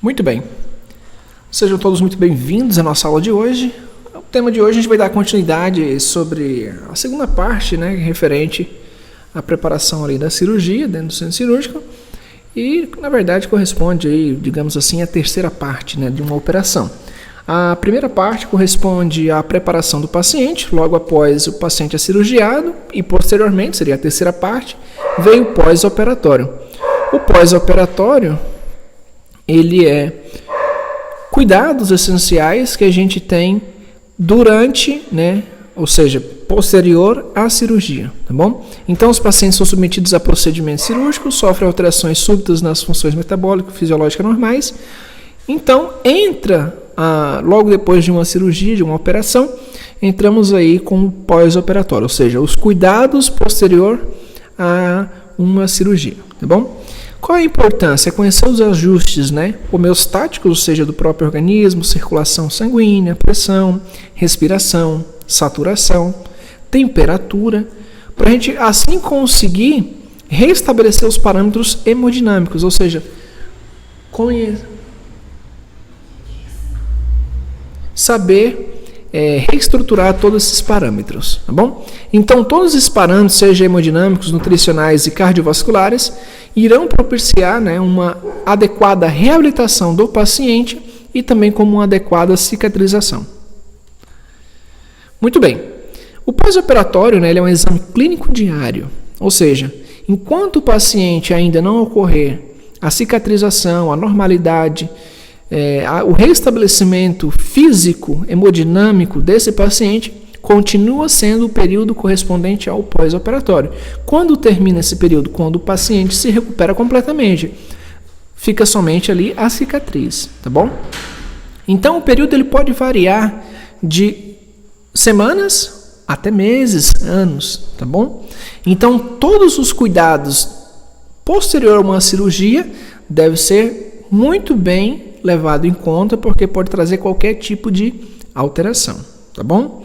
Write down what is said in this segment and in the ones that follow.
Muito bem, sejam todos muito bem-vindos à nossa aula de hoje. O tema de hoje a gente vai dar continuidade sobre a segunda parte, né, referente à preparação ali da cirurgia dentro do centro cirúrgico e, na verdade, corresponde aí, digamos assim, à terceira parte, né, de uma operação. A primeira parte corresponde à preparação do paciente, logo após o paciente é cirurgiado e, posteriormente, seria a terceira parte, vem o pós-operatório. O pós-operatório, ele é cuidados essenciais que a gente tem durante, né, ou seja, posterior à cirurgia, tá bom? Então, os pacientes são submetidos a procedimentos cirúrgicos, sofrem alterações súbitas nas funções metabólicas e fisiológicas normais. Então, logo depois de uma cirurgia, de uma operação, entramos aí com o pós-operatório, ou seja, os cuidados posterior a uma cirurgia, tá bom? Qual a importância? É conhecer os ajustes, né, homeostáticos, ou seja, do próprio organismo, circulação sanguínea, pressão, respiração, saturação, temperatura, para a gente assim conseguir restabelecer os parâmetros hemodinâmicos, ou seja, saber reestruturar todos esses parâmetros, tá bom? Então, todos esses parâmetros, seja hemodinâmicos, nutricionais e cardiovasculares, irão propiciar, né, uma adequada reabilitação do paciente e também como uma adequada cicatrização. Muito bem. O pós-operatório, né, ele é um exame clínico diário, ou seja, enquanto o paciente ainda não ocorrer a cicatrização, a normalidade, o restabelecimento físico, hemodinâmico desse paciente continua sendo o período correspondente ao pós-operatório. Quando termina esse período? Quando o paciente se recupera completamente. Fica somente ali a cicatriz, tá bom? Então, o período ele pode variar de semanas até meses, anos, tá bom? Então, todos os cuidados posterior a uma cirurgia devem ser muito bem levado em conta, porque pode trazer qualquer tipo de alteração, tá bom?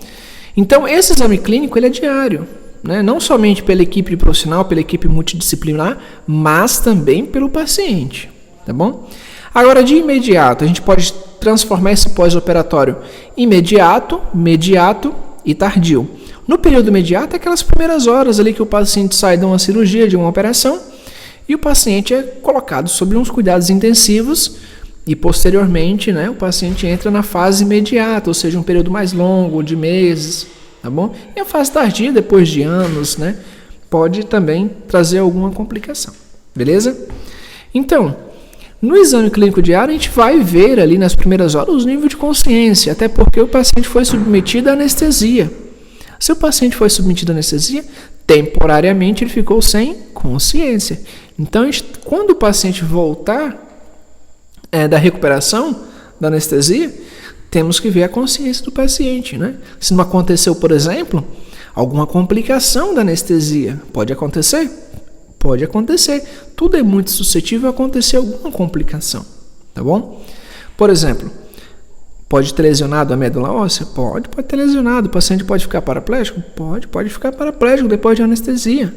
Então, esse exame clínico ele é diário, né? Não somente pela equipe profissional, pela equipe multidisciplinar, mas também pelo paciente, tá bom? Agora, de imediato, a gente pode transformar esse pós-operatório imediato, mediato e tardio. No período imediato, é aquelas primeiras horas ali que o paciente sai de uma cirurgia, de uma operação, e o paciente é colocado sob uns cuidados intensivos. E posteriormente, né, o paciente entra na fase imediata, ou seja, um período mais longo, de meses, tá bom? E a fase tardia, depois de anos, né, pode também trazer alguma complicação, beleza? Então, no exame clínico diário, a gente vai ver ali nas primeiras horas os níveis de consciência, até porque o paciente foi submetido à anestesia. Se o paciente foi submetido à anestesia, temporariamente ele ficou sem consciência. Então, quando o paciente voltar da recuperação, da anestesia, temos que ver a consciência do paciente, né? Se não aconteceu, por exemplo, alguma complicação da anestesia, pode acontecer? Pode acontecer. Tudo é muito suscetível a acontecer alguma complicação, tá bom? Por exemplo, pode ter lesionado a medula óssea? Pode ter lesionado. O paciente pode ficar paraplégico? Pode ficar paraplégico depois de anestesia,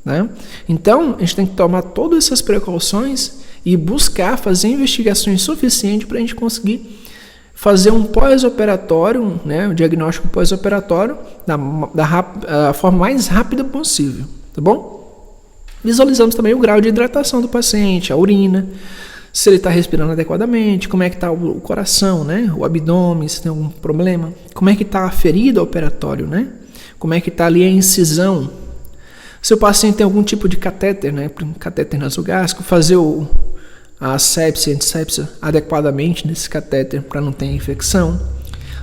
né? Então, a gente tem que tomar todas essas precauções e buscar fazer investigações suficientes para a gente conseguir fazer um pós-operatório, né, um diagnóstico pós-operatório da forma mais rápida possível, tá bom? Visualizamos também o grau de hidratação do paciente, a urina, se ele está respirando adequadamente, como é que está o coração, né, o abdômen, se tem algum problema, como é que está a ferida operatória, né, como é que está ali a incisão. Se o paciente tem algum tipo de catéter, né, catéter nasogástrico, fazer a asepsia e antissepsia adequadamente nesse catéter para não ter infecção.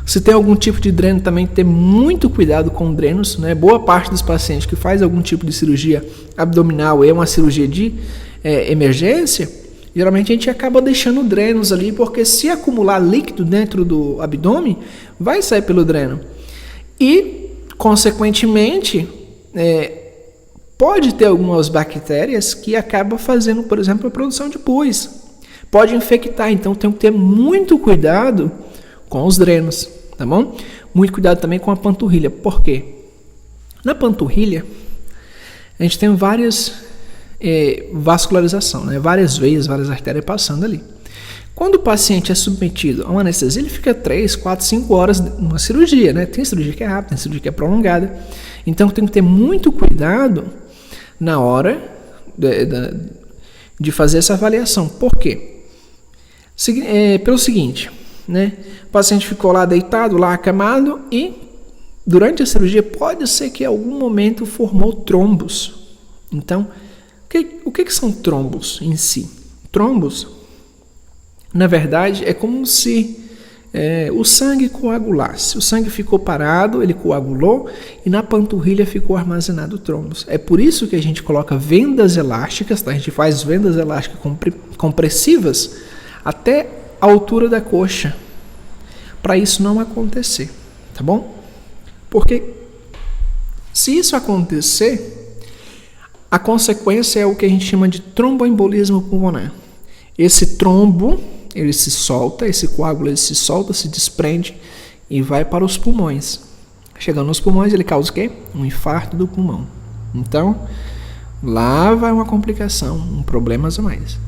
Se tem algum tipo de dreno, também ter muito cuidado com drenos, né? Boa parte dos pacientes que faz algum tipo de cirurgia abdominal é uma cirurgia de emergência, geralmente a gente acaba deixando drenos ali, porque se acumular líquido dentro do abdômen, vai sair pelo dreno. E, consequentemente, pode ter algumas bactérias que acabam fazendo, por exemplo, a produção de pus. Pode infectar, então tem que ter muito cuidado com os drenos, tá bom? Muito cuidado também com a panturrilha. Por quê? Na panturrilha, a gente tem várias vascularização, né? Várias veias, várias artérias passando ali. Quando o paciente é submetido a uma anestesia, ele fica 3, 4, 5 horas numa cirurgia, né? Tem cirurgia que é rápida, tem cirurgia que é prolongada. Então tem que ter muito cuidado na hora de fazer essa avaliação. Por quê? Pelo seguinte, né? O paciente ficou lá deitado, lá acamado e durante a cirurgia pode ser que em algum momento formou trombos. Então, o que são trombos em si? Trombos, na verdade, é como se o sangue coagulasse. O sangue ficou parado, ele coagulou e na panturrilha ficou armazenado trombos. É por isso que a gente coloca vendas elásticas, tá? A gente faz vendas elásticas compressivas até a altura da coxa, para isso não acontecer, tá bom? Porque se isso acontecer, a consequência é o que a gente chama de tromboembolismo pulmonar. Esse trombo, ele se solta, esse coágulo ele se solta, se desprende e vai para os pulmões. Chegando nos pulmões, ele causa o quê? Um infarto do pulmão. Então, lá vai uma complicação, um problema a mais.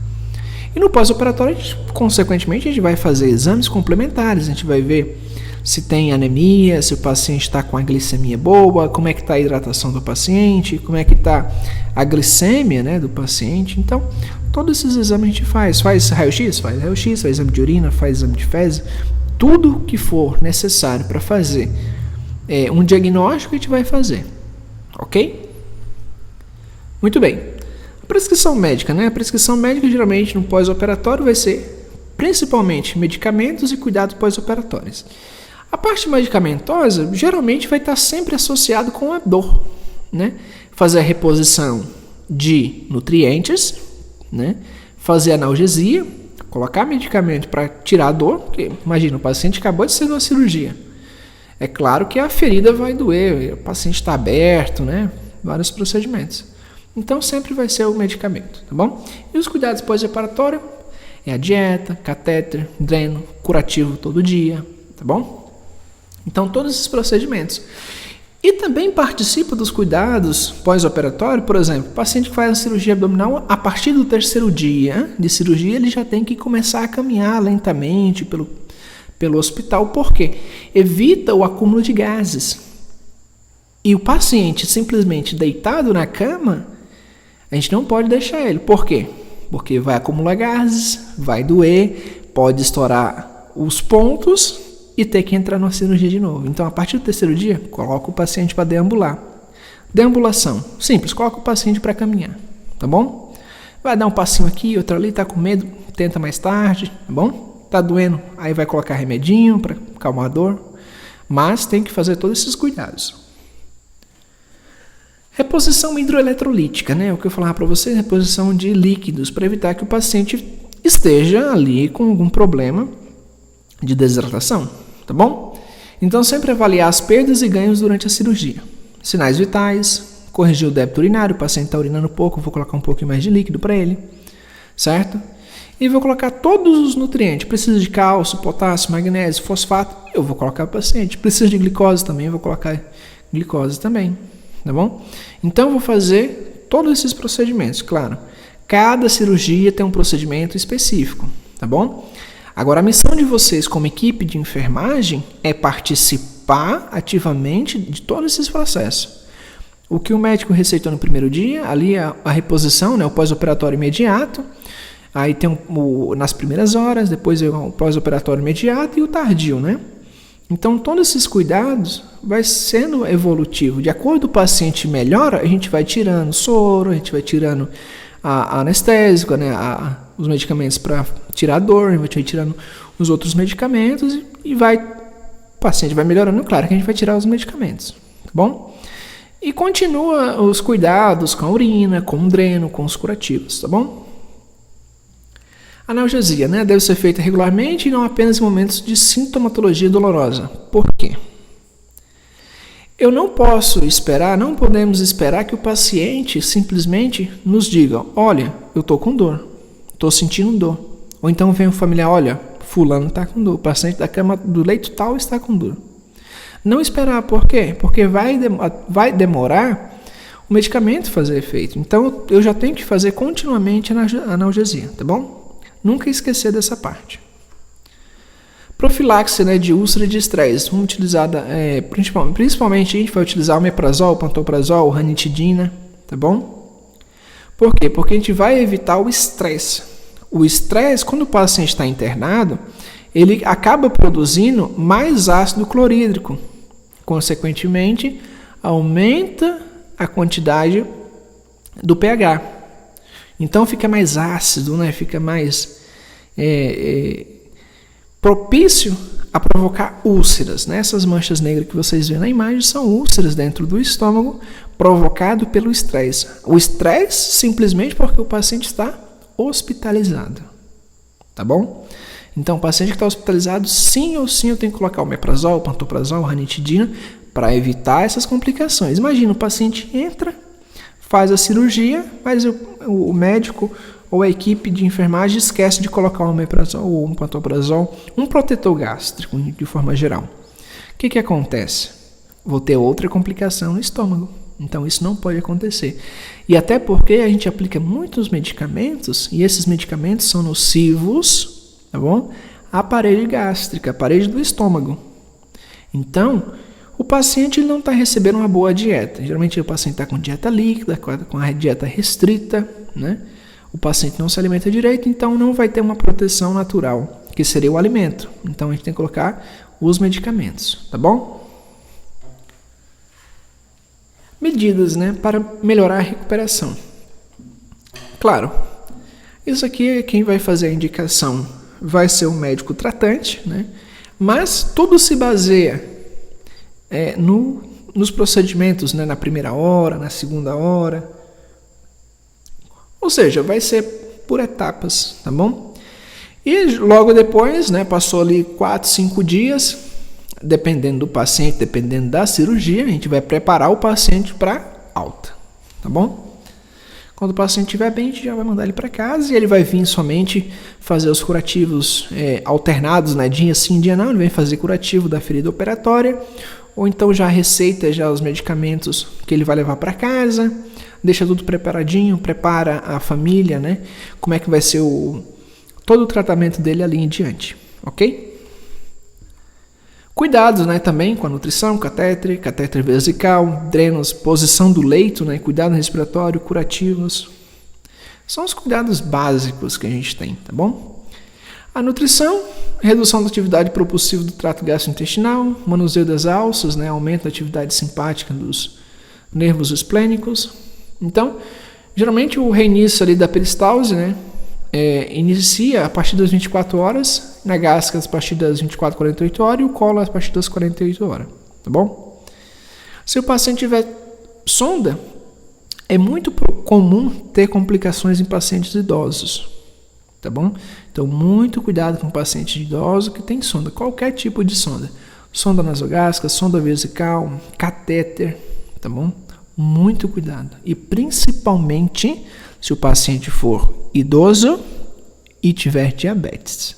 E no pós-operatório, consequentemente, a gente vai fazer exames complementares, a gente vai ver se tem anemia, se o paciente está com a glicemia boa, como é que está a hidratação do paciente, como é que está a glicêmia, né, do paciente. Então, todos esses exames a gente faz raio-x, faz exame de urina, faz exame de fezes, tudo que for necessário para fazer um diagnóstico a gente vai fazer, ok? Muito bem. A prescrição médica, né? A prescrição médica geralmente no pós-operatório vai ser principalmente medicamentos e cuidados pós-operatórios. A parte medicamentosa geralmente vai estar sempre associado com a dor, né? Fazer a reposição de nutrientes, né? Fazer analgesia, colocar medicamento para tirar a dor, porque imagina, o paciente acabou de ser numa cirurgia. É claro que a ferida vai doer, o paciente está aberto, né? Vários procedimentos. Então sempre vai ser o medicamento, tá bom? E os cuidados pós-operatório é a dieta, catéter, dreno, curativo todo dia, tá bom? Então todos esses procedimentos. E também participa dos cuidados pós-operatório, por exemplo, o paciente que faz a cirurgia abdominal, a partir do 3º dia de cirurgia, ele já tem que começar a caminhar lentamente pelo hospital, porque evita o acúmulo de gases. E o paciente simplesmente deitado na cama, a gente não pode deixar ele. Por quê? Porque vai acumular gases, vai doer, pode estourar os pontos e ter que entrar na cirurgia de novo. Então, a partir do 3º dia, coloca o paciente para deambular. Deambulação, simples, coloca o paciente para caminhar, tá bom? Vai dar um passinho aqui, outro ali, tá com medo, tenta mais tarde, tá bom? Tá doendo, aí vai colocar remedinho para acalmar a dor, mas tem que fazer todos esses cuidados. Reposição hidroeletrolítica, né? O que eu falava para vocês, reposição de líquidos, para evitar que o paciente esteja ali com algum problema de desidratação, tá bom? Então, sempre avaliar as perdas e ganhos durante a cirurgia. Sinais vitais, corrigir o débito urinário, o paciente está urinando pouco, vou colocar um pouquinho mais de líquido para ele, certo? E vou colocar todos os nutrientes, precisa de cálcio, potássio, magnésio, fosfato, eu vou colocar para o paciente. Precisa de glicose também, eu vou colocar glicose também, tá bom? Então, eu vou fazer todos esses procedimentos, claro. Cada cirurgia tem um procedimento específico, tá bom? Agora, a missão de vocês como equipe de enfermagem é participar ativamente de todos esses processos. O que o médico receitou no 1º dia, ali a reposição, né, o pós-operatório imediato, aí tem nas primeiras horas, depois o pós-operatório imediato e o tardio, né? Então, todos esses cuidados vai sendo evolutivo. De acordo com o paciente melhora, a gente vai tirando soro, a gente vai tirando a anestésico, né, os medicamentos para tirar a dor, a gente vai tirando os outros medicamentos e o paciente vai melhorando, claro que a gente vai tirar os medicamentos, tá bom? E continua os cuidados com a urina, com o dreno, com os curativos, tá bom? Analgesia, né, deve ser feita regularmente e não apenas em momentos de sintomatologia dolorosa. Por quê? Eu não podemos esperar que o paciente simplesmente nos diga, olha, eu estou com dor, estou sentindo dor. Ou então vem um familiar, olha, fulano está com dor, o paciente da cama do leito tal está com dor. Não esperar, por quê? Porque vai demorar o medicamento fazer efeito. Então, eu já tenho que fazer continuamente a analgesia, tá bom? Nunca esquecer dessa parte. Profilaxe, né, de úlcera de estresse. Vamos utilizar, principalmente a gente vai utilizar o omeprazol, pantoprazol, ranitidina, tá bom? Por quê? Porque a gente vai evitar o estresse. O estresse, quando o paciente está internado, ele acaba produzindo mais ácido clorídrico. Consequentemente, aumenta a quantidade do pH. Então fica mais ácido, né? Fica mais propício a provocar úlceras, né? Essas manchas negras que vocês veem na imagem são úlceras dentro do estômago provocado pelo estresse. O estresse simplesmente porque o paciente está hospitalizado, tá bom? Então, o paciente que está hospitalizado, sim ou sim, eu tenho que colocar o omeprazol, pantoprazol, ranitidina para evitar essas complicações. Imagina, o paciente entra, faz a cirurgia, mas o médico ou a equipe de enfermagem esquece de colocar um omeprazol ou um pantoprazol, um protetor gástrico de forma geral. O que acontece? Vou ter outra complicação no estômago. Então isso não pode acontecer. E até porque a gente aplica muitos medicamentos e esses medicamentos são nocivos, tá bom? À parede gástrica, à parede do estômago. Então, o paciente ele não está recebendo uma boa dieta. Geralmente o paciente está com dieta líquida, com a dieta restrita, né? O paciente não se alimenta direito, então não vai ter uma proteção natural, que seria o alimento. Então a gente tem que colocar os medicamentos, tá bom? Medidas, né, para melhorar a recuperação. Claro, isso aqui quem vai fazer a indicação vai ser o médico tratante, né? Mas tudo se baseia nos procedimentos, né, na primeira hora, na segunda hora. Ou seja, vai ser por etapas, tá bom? E logo depois, né, passou ali 4, 5 dias, dependendo do paciente, dependendo da cirurgia, a gente vai preparar o paciente para alta, tá bom? Quando o paciente estiver bem, a gente já vai mandar ele para casa e ele vai vir somente fazer os curativos alternados, né, dia sim, dia não, ele vem fazer curativo da ferida operatória, ou então já receita já os medicamentos que ele vai levar para casa, deixa tudo preparadinho, prepara a família, né? Como é que vai ser todo o tratamento dele ali em diante, ok? Cuidados, né, também com a nutrição, catéter vesical, drenos, posição do leito, né, cuidado respiratório, curativos. São os cuidados básicos que a gente tem, tá bom? A nutrição, redução da atividade propulsiva do trato gastrointestinal, manuseio das alças, né, aumento da atividade simpática dos nervos esplênicos. Então, geralmente o reinício ali da peristalse, né, inicia a partir das 24 horas, na gástrica a partir das 24, 48 horas e o colo a partir das 48 horas, tá bom? Se o paciente tiver sonda, é muito comum ter complicações em pacientes idosos, tá bom? Então, muito cuidado com pacientes idosos que tem sonda, qualquer tipo de sonda. Sonda nasogástrica, sonda vesical, catéter, tá bom? Muito cuidado. E principalmente se o paciente for idoso e tiver diabetes.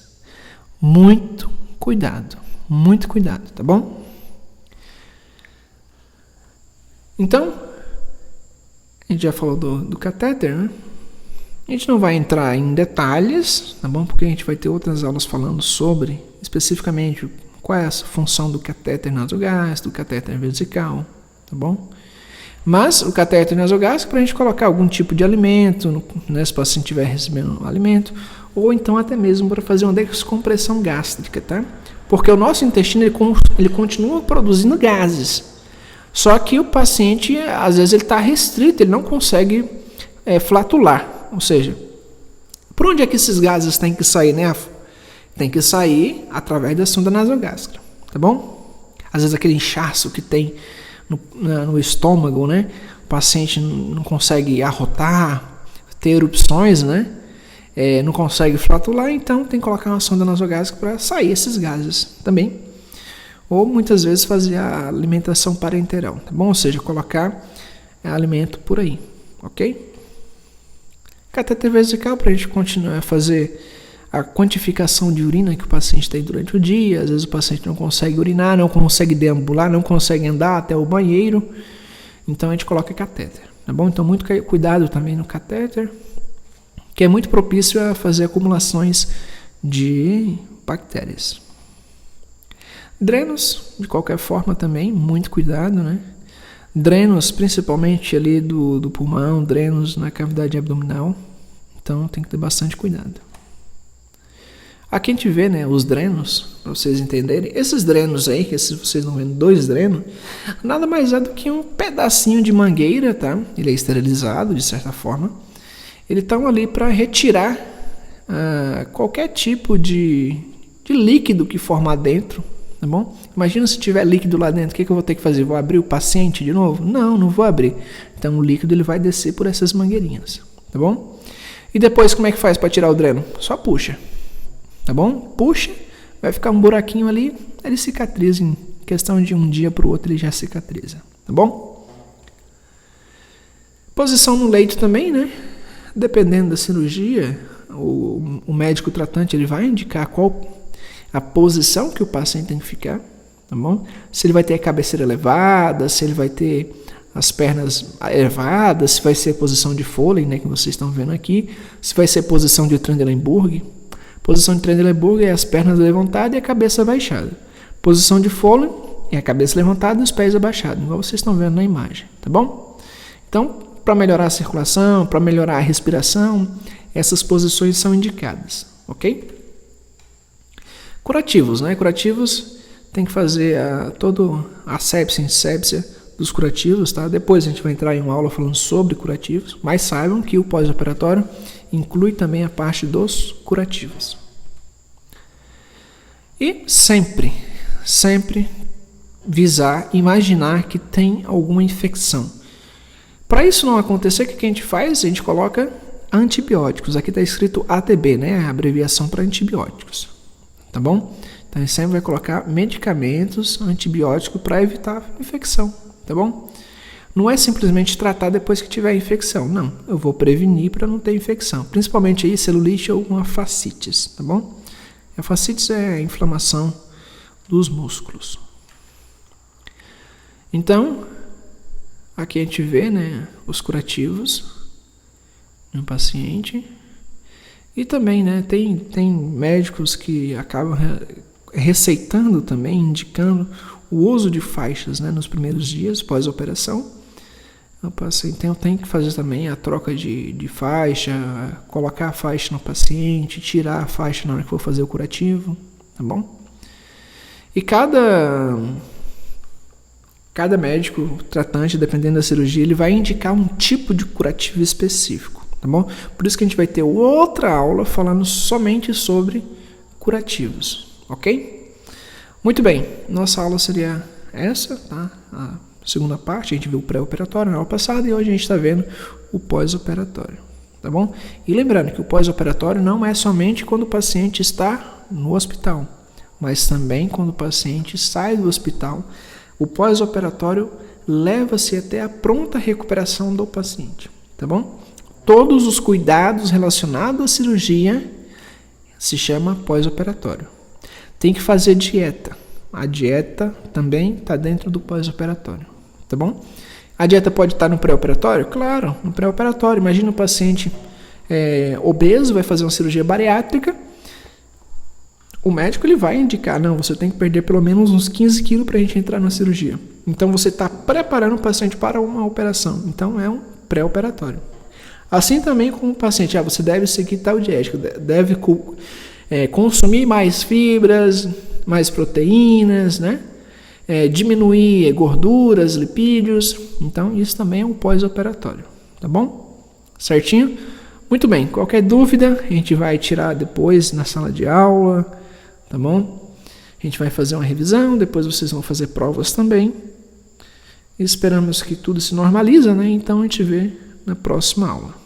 Muito cuidado, tá bom? Então, a gente já falou do catéter, né? A gente não vai entrar em detalhes, tá bom? Porque a gente vai ter outras aulas falando sobre, especificamente, qual é a função do catéter nasogástrico, do catéter vesical, tá bom? Mas o catéter nasogástrico para a gente colocar algum tipo de alimento, né, se o paciente estiver recebendo um alimento, ou então até mesmo para fazer uma descompressão gástrica, tá? Porque o nosso intestino ele continua produzindo gases, só que o paciente às vezes ele está restrito, ele não consegue flatular, ou seja, por onde é que esses gases têm que sair, né? Tem que sair através da sonda nasogástrica, tá bom? Às vezes aquele inchaço que tem no estômago, né? O paciente não consegue arrotar, ter erupções, né? Não consegue flatular, então tem que colocar uma sonda nasogástrica para sair esses gases também. Ou muitas vezes fazer a alimentação parenteral, tá bom? Ou seja, colocar alimento por aí, ok? Catéter vesical para a gente continuar a fazer a quantificação de urina que o paciente tem durante o dia. Às vezes o paciente não consegue urinar, não consegue deambular, não consegue andar até o banheiro. Então a gente coloca catéter, tá bom? Então muito cuidado também no catéter. que é muito propício a fazer acumulações de bactérias. Drenos, de qualquer forma também, muito cuidado, né? Drenos, principalmente ali do pulmão, drenos na cavidade abdominal, então tem que ter bastante cuidado. Aqui a gente vê, né, os drenos, para vocês entenderem. Esses drenos aí, que vocês estão vendo, 2 drenos, nada mais é do que um pedacinho de mangueira, tá? Ele é esterilizado, de certa forma. Eles estão ali para retirar qualquer tipo de líquido que formar dentro, tá bom? Imagina se tiver líquido lá dentro, o que eu vou ter que fazer? Vou abrir o paciente de novo? Não vou abrir. Então o líquido ele vai descer por essas mangueirinhas, tá bom? E depois como é que faz para tirar o dreno? Só puxa, tá bom? Puxa, vai ficar um buraquinho ali, ele cicatriza em questão de um dia para o outro, ele já cicatriza, tá bom? Posição no leito também, né? Dependendo da cirurgia, o médico tratante ele vai indicar qual a posição que o paciente tem que ficar, tá bom? Se ele vai ter a cabeceira elevada, se ele vai ter as pernas elevadas, se vai ser a posição de Foley, né, que vocês estão vendo aqui, se vai ser a posição de Trendelenburg. Posição de Trendelenburg é as pernas levantadas e a cabeça abaixada. Posição de Foley é a cabeça levantada e os pés abaixados, igual vocês estão vendo na imagem, tá bom? Então, para melhorar a circulação, para melhorar a respiração, essas posições são indicadas, ok? Curativos, né? Curativos tem que fazer toda a sepsia dos curativos, tá? Depois a gente vai entrar em uma aula falando sobre curativos, mas saibam que o pós-operatório inclui também a parte dos curativos. E sempre imaginar que tem alguma infecção. Para isso não acontecer, o que a gente faz? A gente coloca antibióticos. Aqui está escrito ATB, né? A abreviação para antibióticos. Tá bom? Então a gente sempre vai colocar medicamentos antibióticos para evitar infecção. Tá bom? Não é simplesmente tratar depois que tiver infecção. Não, eu vou prevenir para não ter infecção. Principalmente aí celulite ou uma fascites. Tá bom? A fascites é a inflamação dos músculos. Então, aqui a gente vê, né, os curativos no paciente. E também, né, tem médicos que acabam receitando também, indicando o uso de faixas, né, nos primeiros dias pós-operação. O paciente tem que fazer também a troca de faixa, colocar a faixa no paciente, tirar a faixa na hora que for fazer o curativo, tá bom? E cada médico tratante, dependendo da cirurgia, ele vai indicar um tipo de curativo específico, tá bom? Por isso que a gente vai ter outra aula falando somente sobre curativos, ok? Muito bem, nossa aula seria essa, tá? A segunda parte, a gente viu o pré-operatório na aula passada e hoje a gente está vendo o pós-operatório, tá bom? E lembrando que o pós-operatório não é somente quando o paciente está no hospital, mas também quando o paciente sai do hospital. O pós-operatório leva-se até a pronta recuperação do paciente, tá bom? Todos os cuidados relacionados à cirurgia se chama pós-operatório. Tem que fazer dieta. A dieta também está dentro do pós-operatório, tá bom? A dieta pode estar no pré-operatório? Claro, no pré-operatório. Imagina um paciente obeso, vai fazer uma cirurgia bariátrica. O médico ele vai indicar, não, você tem que perder pelo menos uns 15 quilos para a gente entrar na cirurgia. Então você está preparando o paciente para uma operação. Então é um pré-operatório. Assim também com o paciente, você deve seguir tal dieta, deve consumir mais fibras, mais proteínas, né? Diminuir gorduras, lipídios. Então isso também é um pós-operatório, tá bom? Certinho? Muito bem, qualquer dúvida a gente vai tirar depois na sala de aula, tá bom? A gente vai fazer uma revisão, depois vocês vão fazer provas também. Esperamos que tudo se normalize, né? Então a gente vê na próxima aula.